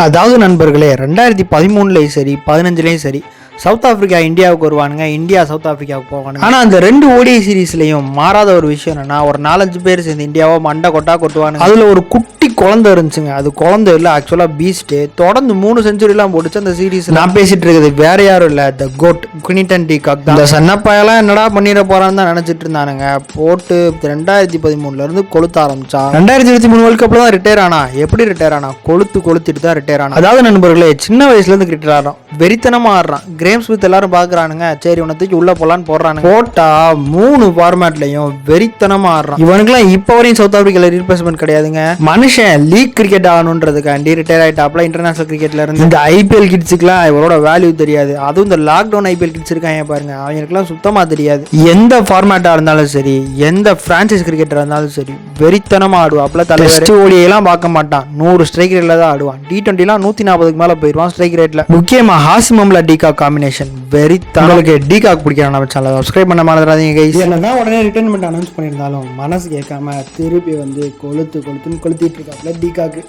அதாவது நண்பர்களே 2013லையும் சரி 15லையும் சரி சவுத் ஆப்பிரிக்கா இந்தியாவுக்கு வருவானுங்க, இந்தியா சவுத் ஆப்பிரிக்காவுக்கு போவானுங்க. ஆனால் அந்த 2 ஓடிஐ சீரீஸ்லையும் மாறாத ஒரு விஷயம் என்னன்னா, ஒரு 4-5 பேர் சேர்ந்து இந்தியாவை மண்டை கொட்டுவானுங்க. அதில் ஒரு குட்டி குழந்தை இருந்துச்சுங்க. அது குழந்தை இல்லை, ஆக்சுவலாக பீஸ்ட்டு. தொடர்ந்து 3 செஞ்சுரிலாம் போட்டுச்சு அந்த சீரீஸ். நான் பேசிட்டு இருக்குது வேற யாரும் இல்லை, த கோட் குயின்டன் டி காக் தான். இந்த சன்னப்பாயெல்லாம் என்னடா பண்ணிட போறான்னு தான் நினைச்சிட்டு இருந்தானுங்க. போட்டு 2013லேருந்து கொளுத்த ஆரம்பிச்சா. 2023 வேர்ல்ட் கப்ல தான் ரிட்டையர் ஆனா. எப்படி ரிட்டையர் ஆனா? கொளுத்துட்டு தான் ரிட்டையர் ஆனா. அதாவது நண்பர்களே, சின்ன வயசுலேருந்து கிரிக்கெட் ஆடுறான், வெறித்தனமாக ஆடுறான். கிரேம் ஸ்மித் எல்லாரும் பார்க்குறானுங்க, சரி உன்னை தூக்கி உள்ள போலான்னு போடுறானுங்க. போட்டா 3 ஃபார்மேட்லையும் வெறித்தனமா ஆடுறான். இவனுக்குலாம் இப்போ வரையும் சவுத் ஆப்பிரிக்கால ரீப்ளேஸ்மெண்ட் கிடையாதுங்க. மனுஷன் லீக் கிரிக்கெட் ஆகணுன்றதுக்காண்டி ரிட்டையர் ஆயிட்டாப்ல இன்டர்நேஷனல் கிரிக்கெட்ல இருந்து. இந்த ஐபிஎல் கிட்ஸுக்குலாம் இவரோட வேல்யூ தெரியாது. அதுவும் இந்த லாக்டவுன் ஐபிஎல் கிட்ஸ் இருக்காங்க பாருங்க, அவங்களுக்குலாம் சுத்தமா தெரியாது. எந்த ஃபார்மேட்டா இருந்தாலும் சரி, எந்த பிரான்சைஸ் கிரிக்கெட்டரா இருந்தாலும் சரி, வெறித்தனமா ஆடுவாப்ல. டெஸ்ட் ஓடியெல்லாம் பார்க்க மாட்டான், 100 ஸ்ட்ரைக் ரேட்ல தான் ஆடுவான். T20லாம் 140க்கு மேல போயிடுவான் ஸ்ட்ரைக் ரேட்ல. முக்கியமா ஹாசிமம்ல டிகாக் காம்பினேஷன் வெறித்தனம். உங்களுக்கு டிகாக் பிடிக்கிறான், நம்ம சேனலை சப்ஸ்கிரைப் பண்ண மறந்துடாதீங்க கைஸ். என்னதான் உடனே ரிட்டைர்மெண்ட் அனௌன்ஸ் பண்ணியிருந்தாலும் மனசு கேட்காம திருப்பி வந்து கொளுத்துன்னு கொளுத்திட்டு இருக்காப்ல டிகாக்கு.